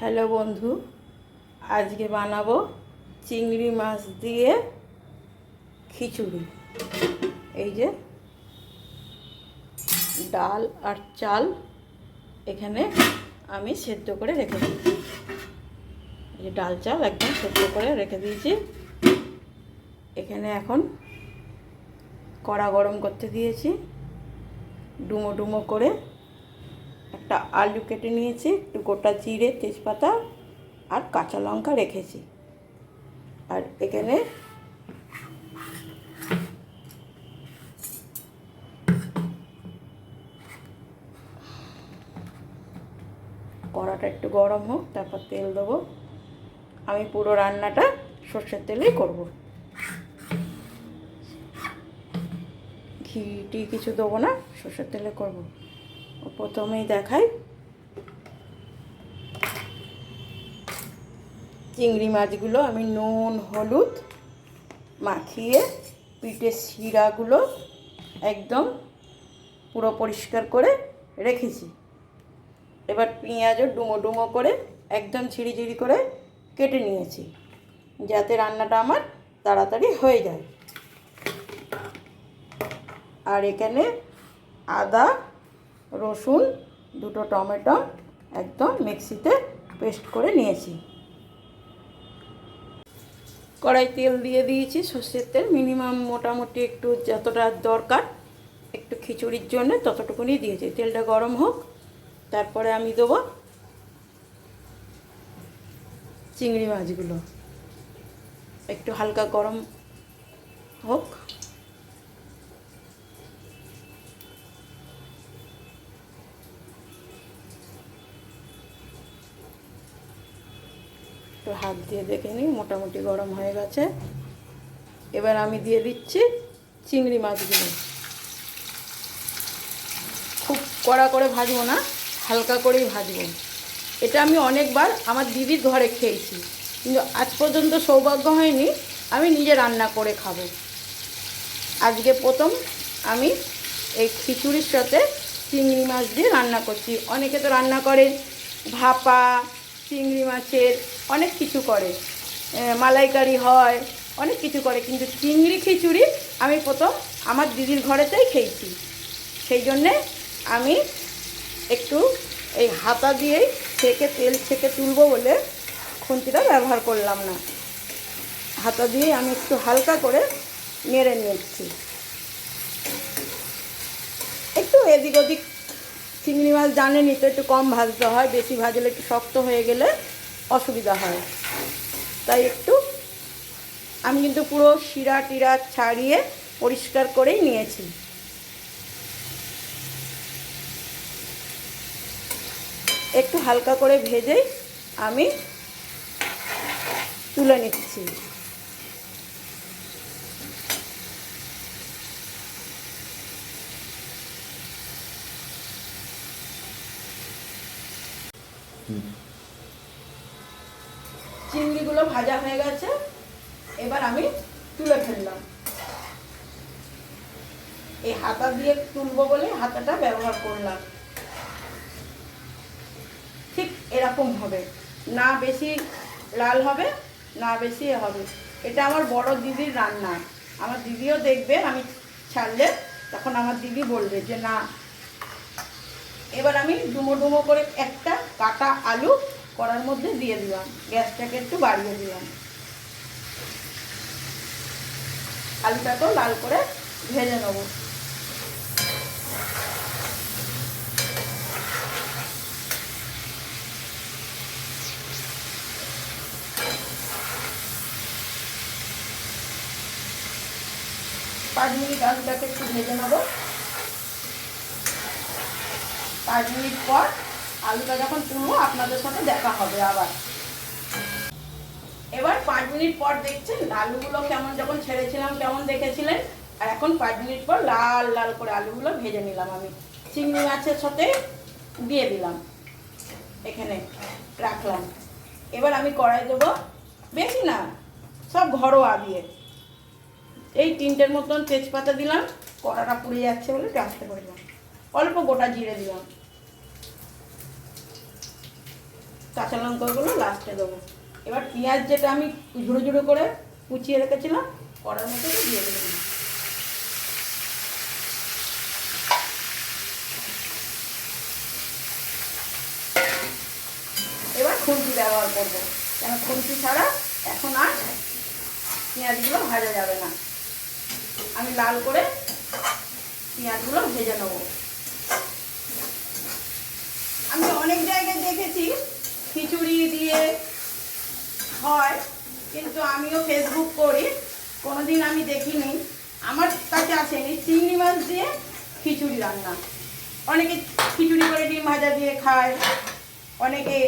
Hello বন্ধু, আজকে বানাবো চিংড়ি মাছ দিয়ে খিচুড়ি। এই যে ডাল আর চাল এখানে আমি সেদ্ধ করে রেখে দিয়েছি। এই যে ডাল চাল একদম সেদ্ধ করে রেখে দিয়েছি। এখানে এখন কড়া গরম করতে দিয়েছি। ডুমো ডুমো করে একটা আলু কেটে নিয়েছি, একটু গোটা জিরে, তেজপাতা আর কাঁচা লঙ্কা রেখেছি। আর এখানে কড়াটা একটু গরম হোক, তারপর তেল দেবো। আমি পুরো রান্নাটা সর্ষের তেলেই করব, ঘি কিছু দেবো না, সর্ষের তেলে করব। প্রথমেই দেখাই, চিংড়ি মাছগুলো আমি নুন হলুদ মাখিয়ে পিঠের শিরাগুলো একদম পুরো পরিষ্কার করে রেখেছি। এবার পেঁয়াজও ডুমো ডুমো করে একদম ঝিরি ঝিরি করে কেটে নিয়েছি, যাতে রান্নাটা আমার তাড়াতাড়ি হয়ে যায়। আর এখানে আদা রসুন দুটো টমেটো একদম মিক্সিতে পেস্ট করে নিয়েছি। কড়াই তেল দিয়ে দিয়েছি, সর্ষের তেল মিনিমাম মোটামুটি একটু যতটা দরকার একটু খিচুড়ির জন্য ততটুকুনি দিয়েছি। তেলটা গরম হোক, তারপরে আমি দেবো চিংড়ি মাছগুলো। একটু হালকা গরম হোক, একটু হাত দিয়ে দেখে নিই, মোটামুটি গরম হয়ে গেছে। এবার আমি দিয়ে দিচ্ছি চিংড়ি মাছগুলো। খুব কড়া করে ভাজবো না, হালকা করেই ভাজবো। এটা আমি অনেকবার আমার দিদির ঘরে খেয়েছি, কিন্তু আজ পর্যন্ত সৌভাগ্য হয়নি আমি নিজে রান্না করে খাবো। আজকে প্রথম আমি এই খিচুড়ির সাথে চিংড়ি মাছ দিয়ে রান্না করছি। অনেকে তো রান্না করে ভাপা চিংড়ি মাছের, অনেক কিছু করে, মালাইকারি হয়, অনেক কিছু করে, কিন্তু চিংড়ি খিচুড়ি আমি প্রথম আমার দিদির ঘরেতেই খেয়েছি। সেই জন্যে আমি একটু এই হাতা দিয়েই তেল ছেঁকে তুলবো বলে খুন্তিটা ব্যবহার করলাম না। হাতা দিয়ে আমি একটু হালকা করে নেড়ে নিচ্ছি। একটু এদিক ওদিক, চিংড়ি মাছ জানেনই তো একটু কম ভাজতে হয়, বেশি ভাজলে একটু শক্ত হয়ে গেলে অসুবিধা হয়। তাই একটু আমি কিন্তু পুরো শিরা টিরা ছাড়িয়ে পরিষ্কার করেই নিয়েছি। একটু হালকা করে ভেজেই আমি তুলে নিচ্ছি। চিংড়িগুলো ভাজা হয়ে গেছে, এবার আমি তুলে ফেললাম। এই হাতা দিয়ে তুলবো বলে হাতাটা ব্যবহার করলাম। ঠিক এরকম হবে না, বেশি লাল হবে না বেশি হবে। এটা আমার বড় দিদির রান্না। আমার দিদিও দেখবে আমি ছাড়লে, তখন আমার দিদি বলবে যে না। এবার আমি ডুমো ডুমো করে একটা কাটা আলু কড়ার মধ্যে দিয়ে দিলাম, গ্যাসটাকে একটু বাড়িয়ে দিলাম। আলুটাকেও লাল করে ভেজে নেব। পাঁচ মিনিট আলুটাকে একটু ভেজে নেব। 5 মিনিট পর আলুটা যখন তুলবো আপনাদের সাথে দেখা হবে আবার। এবার 5 মিনিট পর দেখছেন আলুগুলো কেমন, যখন ছেড়েছিলাম কেমন দেখেছিলেন, আর এখন 5 মিনিট পর লাল লাল করে আলুগুলো ভেজে নিলাম। আমি চিংড়ি মাছের সাথে দিয়ে দিলাম, এখানে রাখলাম। এবার আমি কড়াই দেবো, বেশি না, সব ঘরোয়া দিয়ে এই 3টের মতন তেজপাতা দিলাম। কড়াটা পুড়ে যাচ্ছে বলে আস্তে করে দিলাম। অল্প গোটা জিরে দিলাম। কাঁচা লঙ্কাগুলো লাস্টে দেবো। এবার পেঁয়াজ যেটা আমি ঝুড়ো ঝুড়ো করে কুচিয়ে রেখেছিলাম কড়ার মধ্যে দিয়ে দিলাম। এবার খুন্তি ব্যবহার করব, কেন খুন্তি ছাড়া এখন আর পেঁয়াজগুলো ভাজা যাবে না। আমি লাল করে পেঁয়াজগুলো ভেজে নেব। আমি অনেক জায়গায় দেখেছি খিচুড়ি দিয়ে হয়, কিন্তু আমিও ফেসবুক করি, কোনোদিন আমি দেখিনি, আমার কাছে আসেনি চিংড়ি মাছ দিয়ে খিচুড়ি রান্না। অনেকে খিচুড়ি করে ডিম ভাজা দিয়ে খায়, অনেকে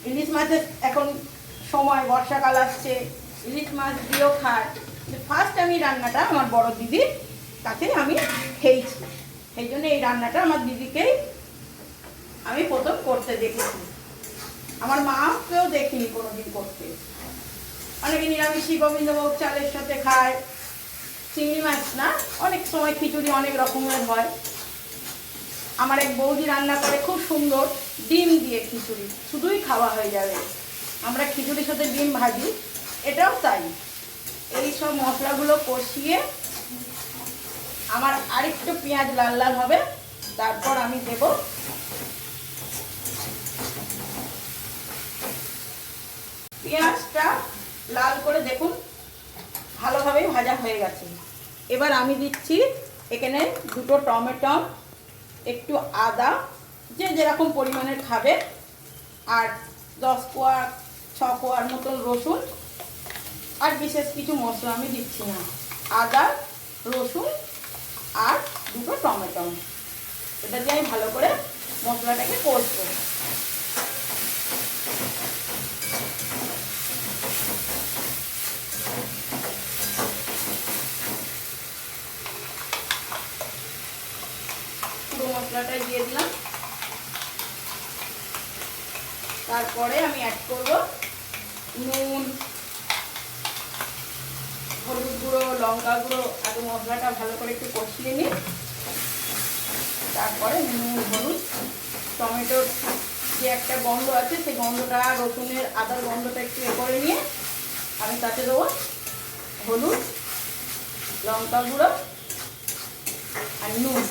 ইলিশ মাছের এখন সময় বর্ষাকাল আসছে, ইলিশ মাছ দিয়েও খায়। ফার্স্ট আমি রান্নাটা আমার বড় দিদির কাছে আমি খেয়েছি, সেই জন্য এই রান্নাটা আমার দিদিকেই আমি প্রথম করতে দেখেছি। আমার মাকেও দেখিনি কোনোদিন করতে। অনেকে নিরামিষই গোবিন্দভোগ চালের সাথে খায়, চিংড়ি মাছ না, অনেক সময় খিচুড়ি অনেক রকমের হয়। আমার এক বৌদি রান্না করে খুব সুন্দর, ডিম দিয়ে খিচুড়ি, শুধুই খাওয়া হয়ে যাবে। আমরা খিচুড়ির সাথে ডিম ভাজি, এটাও তাই। এই সব মশলাগুলো কষিয়ে আমার আরেকটু পেঁয়াজ লাল লাল হবে, তারপর আমি দেব পেঁয়াজটা লাল করে, দেখুন ভালোভাবেই ভাজা হয়ে গেছে। এবার আমি দিচ্ছি এখানে 2টো টমেটো, একটু আদা, যে যেরকম পরিমাণের খাবে, আর 10 কোয়া 6 কোয়ার মতন রসুন। আর বিশেষ কিছু মশলা আমি দিচ্ছি না, আদা, রসুন আর 2টো টমেটো। এটা দিয়ে আমি ভালো করে মশলাটাকে কষবো। পুরো মশলাটা দিয়ে দিলাম। তারপরে আমি অ্যাড করব নুন, হলুদ গুঁড়ো, লঙ্কা গুঁড়ো। আগে মশলাটা ভালো করে একটু কষিয়ে নিই, তারপরে নুন, হলুদ, টমেটোর যে একটা গন্ধ আছে সেই গন্ধটা, রসুনের আদার গন্ধটা একটু করে নিয়ে আমি তাতে দেবো হলুদ, লঙ্কা গুঁড়ো আর নুন।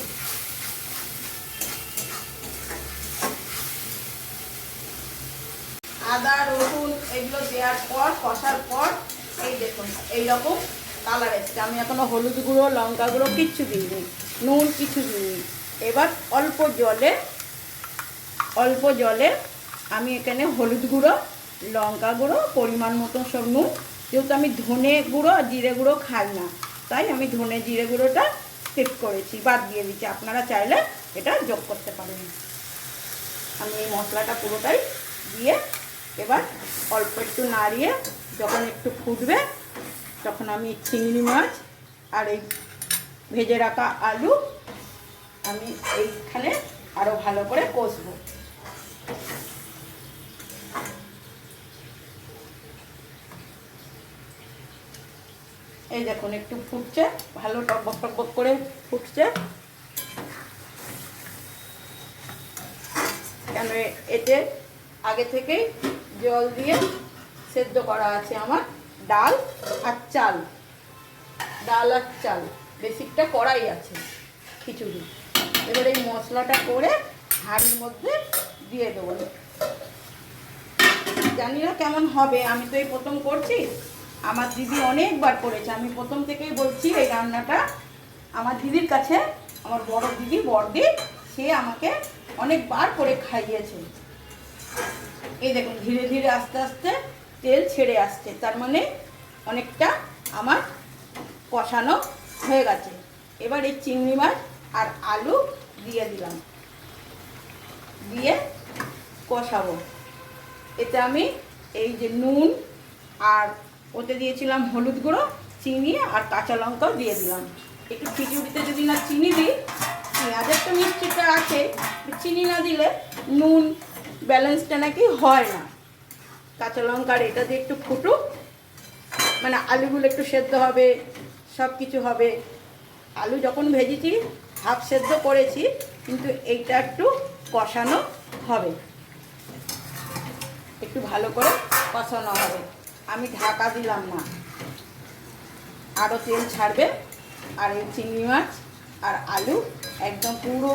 আদা, রসুন এগুলো দেওয়ার পর, কষার পর, এই দেখুন এইরকম কালার এসছে। আমি এখনো হলুদ গুঁড়ো, লঙ্কা গুঁড়ো কিচ্ছু দিইনি, নুন কিছু দিইনি। এবার অল্প জলে আমি এখানে হলুদ গুঁড়ো, লঙ্কা গুঁড়ো, পরিমাণ মতন সব নুন, যেহেতু আমি ধনে গুঁড়ো আর জিরে গুঁড়ো খাই না, তাই আমি ধনে জিরে গুঁড়োটা স্কিপ করেছি, বাদ দিয়ে দিচ্ছি। আপনারা চাইলে এটা যোগ করতে পারেন। আমি এই মশলাটা পুরোটাই দিয়ে এবার অল্প একটু নাড়িয়ে যখন একটু ফুটবে, তখন আমি চিংড়ি মাছ আর এই ভেজে রাখা আলু আমি এইখানে আরও ভালো করে কষবো। এই দেখুন একটু ফুটছে, ভালো টকবক টকবক করে ফুটছে, কেন এতে আগে থেকেই জল দিয়ে সেদ্ধ করা আছে আমার ডাল আর চাল। বেসিকটা কড়াই আছে খিচুড়ি। এবার এই মশলাটা করে হাঁড়ির মধ্যে দিয়ে দেবো। জানি না কেমন হবে, আমি তো এই প্রথম করছি। আমার দিদি অনেকবার করেছে, আমি প্রথম থেকেই বলছি এই রান্নাটা আমার দিদির কাছে, আমার বড় দিদি, বড়দি, সে আমাকে অনেকবার করে খাইয়েছে। এই দেখুন ধীরে ধীরে আস্তে আস্তে তেল ছেড়ে আসছে, তার মানে অনেকটা আমার কষানো হয়ে গেছে। এবার এই চিংড়ি মাছ আর আলু দিয়ে দিলাম, দিয়ে কষাবো। এতে আমি এই যে নুন আর ওতে দিয়েছিলাম হলুদ গুঁড়ো, চিনি আর কাঁচা লঙ্কাও দিয়ে দিলাম। একটু খিচুড়িতে যদি না চিনি দিই, পেঁয়াজের তো মিষ্টিটা আছে, চিনি না দিলে নুন ব্যালেন্সটা নাকি হয় না। কাঁচা লঙ্কার এটা দিয়ে একটু ফুটুক, মানে আলুগুলো একটু সেদ্ধ হবে, সব কিছু হবে। আলু যখন ভেজেছি হাফ সেদ্ধ করেছি, কিন্তু এইটা একটু কষানো হবে। একটু ভালো করে কষানো হবে। আমি ঢাকা দিলাম না, আরও তেল ছাড়বে। আর এই চিংড়ি মাছ আর আলু একদম পুরো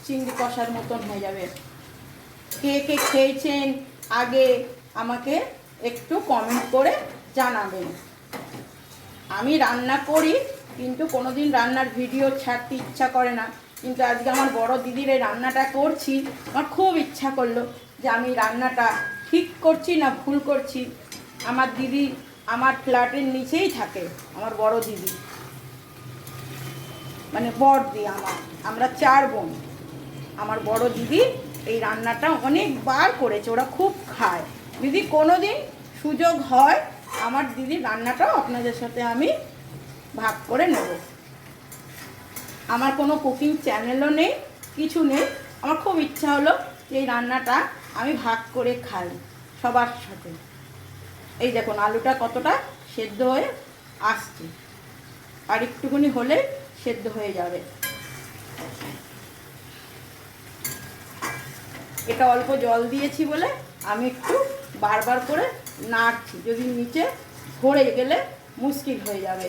চিংড়ি কষার মতন হয়ে যাবে। কে কে খেয়েছেন আগে আমাকে একটু কমেন্ট করে জানাবেন। আমি রান্না করি কিন্তু কোনোদিন রান্নার ভিডিও ছাড়তে ইচ্ছা করে না, কিন্তু আজকে আমার বড় দিদির এই রান্নাটা করছি, আমার খুব ইচ্ছা করলো যে আমি রান্নাটা ঠিক করছি না ভুল করছি। আমার দিদি আমার ফ্ল্যাটের নিচেই থাকে, আমার বড় দিদি মানে বড়দি আমরা 4 বোন। আমার বড় দিদি এই রান্নাটা অনেকবার করেছে, ওরা খুব খায়। যদি কোনো দিন সুযোগ হয় আমার দিদির রান্নাটাও আপনাদের সাথে আমি ভাগ করে নেব। আমার কোনো কুকিং চ্যানেলও নেই, কিছু নেই। আমার খুব ইচ্ছা হলো যে এই রান্নাটা আমি ভাগ করে খাই সবার সাথে। এই দেখুন আলুটা কতটা সেদ্ধ হয়ে আসছে, আর একটুখানি হলে সেদ্ধ হয়ে যাবে। এটা অল্প জল দিয়েছি বলে আমি একটু বারবার করে নাড়ছি, যদি নিচে ধরে গেলে মুশকিল হয়ে যাবে।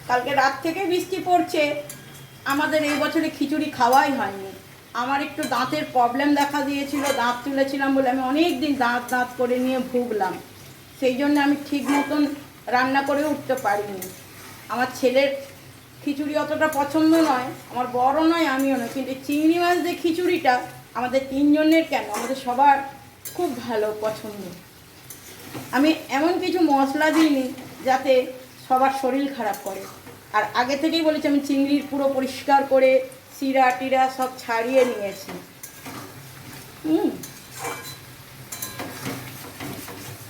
কালকে রাত থেকে বৃষ্টি পড়ছে, আমাদের এই বছরে খিচুড়ি খাওয়াই হয়নি। আমার একটু দাঁতের প্রবলেম দেখা দিয়েছিল, দাঁত তুলেছিলাম বলে আমি অনেক দিন দাঁত করে নিয়ে ভুগলাম। সেই জন্য আমি ঠিক মতন রান্না করে উঠতে পারিনি। আমার ছেলের খিচুড়ি অতটা পছন্দ নয়, আমার বড় নয় আমিও নয়, কিন্তু চিংড়ি মাছ দিয়ে খিচুড়িটা আমাদের 3 জনের কেন আমাদের সবার খুব ভালো পছন্দ। আমি এমন কিছু মশলা দিইনি যাতে সবার শরীর খারাপ করে। আর আগে থেকেই বলেছি আমি চিংড়ির পুরো পরিষ্কার করে শিরা টিরা সব ছাড়িয়ে নিয়েছি।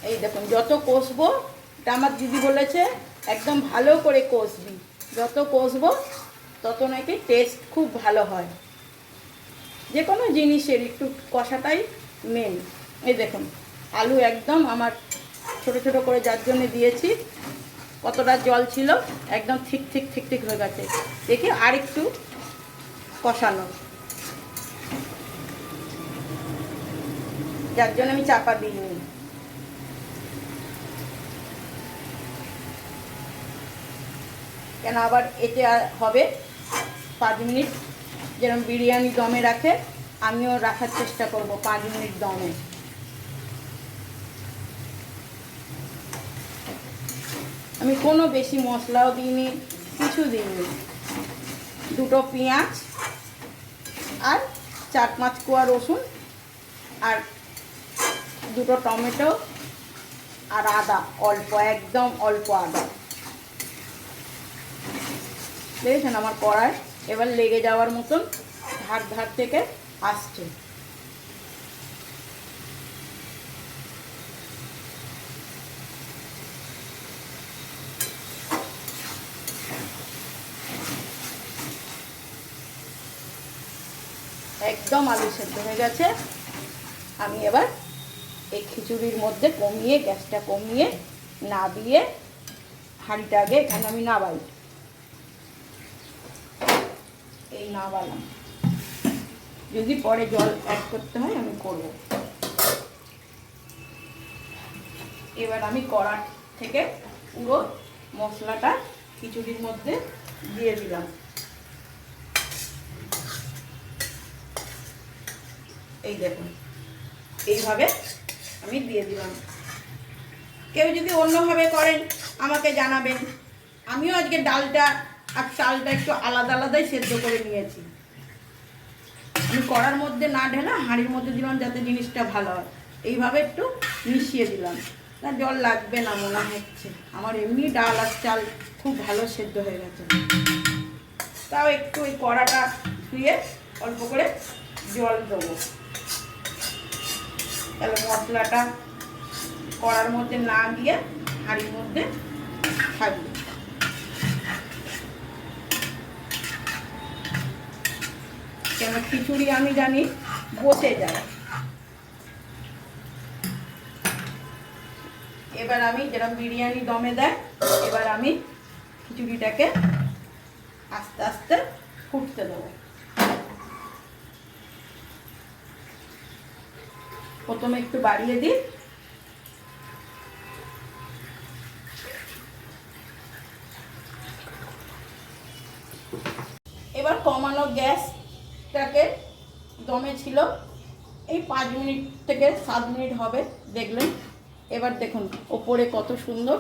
এই দেখুন যত কষবো, এটা আমার দিদি বলেছে একদম ভালো করে কষবি, যত কষবো তত নাকি টেস্ট খুব ভালো হয়। যে কোনো জিনিসের একটু কষাটাই মেন। এই দেখুন আলু একদম আমার ছোট ছোট করে যার জন্য দিয়েছি, কতটা জল ছিল একদম ঠিক ঠিক ঠিক ঠিক হয়ে গেছে। দেখি আর একটু কষানো, যার জন্য আমি চাপা দিইনি। কেন আবার এতে হবে 5 মিনিট, যেরকম বিরিয়ানি দমে রাখে আমিও রাখার চেষ্টা করব 5 মিনিট দমে। আমি কোনো বেশি মশলাও দিইনি, কিছু দিইনি। 2টো পেঁয়াজ আর 4-5 কোয়া রসুন আর 2টো টমেটো আর আদা, অল্প একদম অল্প আদা। দেখেছেন আমার কড়াই এবার লেগে যাওয়ার মতন ধার ধার থেকে আসছে। একদম আলু সেদ্ধ হয়ে গেছে। আমি এবার এই খিচুড়ির মধ্যে কমিয়ে, গ্যাসটা কমিয়ে না দিয়ে হাঁড়িটা আগে এখানে আমি নাবাই। এই নাবালাম, যদি পরে জল অ্যাড করতে হয় আমি করব। এবার আমি কড়া থেকে পুরো মশলাটা খিচুড়ির মধ্যে দিয়ে দিলাম। এই দেখুন এইভাবে আমি দিয়ে দিলাম। কেউ যদি অন্যভাবে করেন আমাকে জানাবেন। আমিও আজকে ডালটা আর চালটা একটু আলাদা আলাদাই সেদ্ধ করে নিয়েছি। আমি কড়ার মধ্যে না ঢেলে হাঁড়ির মধ্যে দিলাম যাতে জিনিসটা ভালো হয়। এইভাবে একটু মিশিয়ে দিলাম, না জল লাগবে না মনে হচ্ছে। আমার এমনি ডাল আর চাল খুব ভালো সেদ্ধ হয়ে গেছে। তাও একটু ওই কড়াটা ধুয়ে অল্প করে জল দেবো, তাহলে মশলাটা কড়ার মধ্যে না গিয়ে হাঁড়ির মধ্যে থাকবে। কেন খিচুড়ি আমি জানি বসে যায়। এবার আমি যেরকম বিরিয়ানি দমে দেয়, এবার আমি খিচুড়িটাকে আস্তে আস্তে ফুটতে দেবো। প্রথমে একটু বাড়িয়ে দিই। এবার কমানো গ্যাসটাকে, দমে ছিল এই 5 মিনিট থেকে 7 মিনিট হবে দেখলেন। এবার দেখুন ওপরে কত সুন্দর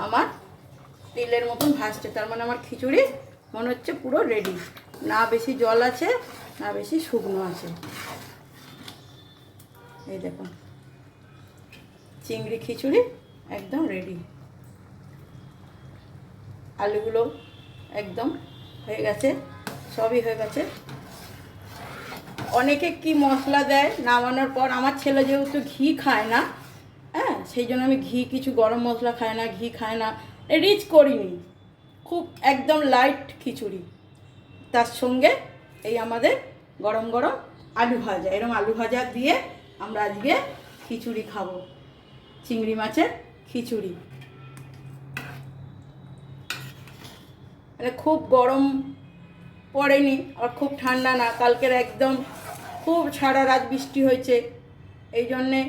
আমার তেলের মতন ভাসছে, তার মানে আমার খিচুড়ি মনে হচ্ছে পুরো রেডি। না বেশি জল আছে না বেশি শুকনো আছে। এই দেখুন চিংড়ি খিচুড়ি একদম রেডি। আলুগুলো একদম হয়ে গেছে, সবই হয়ে গেছে। অনেকে কি মশলা দেয় নামানোর পর, আমার ছেলে যেহেতু ঘি খায় না, হ্যাঁ, সেই জন্য আমি ঘি, কিছু গরম মশলা খায় না, ঘি খায় না, রিচ করিনি, খুব একদম লাইট খিচুড়ি। তার সঙ্গে এই আমাদের গরম গরম আলু ভাজা, এরকম আলু ভাজা দিয়ে আমরা আজকে খিচুড়ি খাবো, চিংড়ি মাছের খিচুড়ি। মানে খুব গরম পড়েনি আর খুব ঠান্ডা না, কালকের একদম খুব সারা রাত বৃষ্টি হয়েছে। এই জন্যে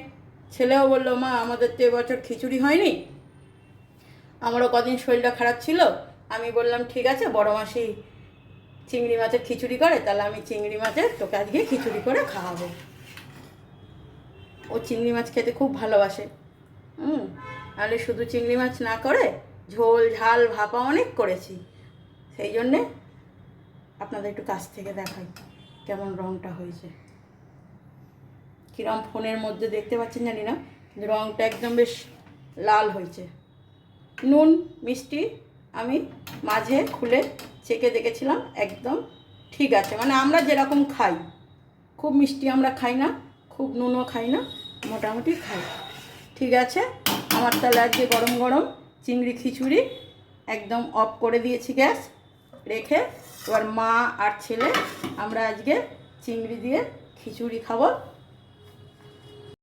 ছেলেও বললো, মা আমাদের তো এবছর খিচুড়ি হয়নি। আমারও কদিন শরীরটা খারাপ ছিল, আমি বললাম ঠিক আছে বড় মাসি চিংড়ি মাছের খিচুড়ি করে, তাহলে আমি চিংড়ি মাছের তোকে আজকে খিচুড়ি করে খাওয়াবো। ও চিংড়ি মাছ খেতে খুব ভালোবাসে। নাহলে শুধু চিংড়ি মাছ না করে ঝোল ঝাল ভাপা অনেক করেছি। সেই জন্যে আপনাদের একটু কাছ থেকে দেখাই কেমন রঙটা হয়েছে। কিরম ফোনের মধ্যে দেখতে পাচ্ছেন জানি না, রঙটা একদম বেশ লাল হয়েছে। নুন মিষ্টি আমি মাঝে খুলে চেখে দেখেছিলাম, একদম ঠিক আছে। মানে আমরা যেরকম খাই, খুব মিষ্টি আমরা খাই না, খুব নুনও খাই না, মোটামুটি খাই, ঠিক আছে। আমার তাহলে আজকে গরম গরম চিংড়ি খিচুড়ি একদম অফ করে দিয়েছি গ্যাস রেখে। এবার মা আর ছেলে আমরা আজকে চিংড়ি দিয়ে খিচুড়ি খাবো।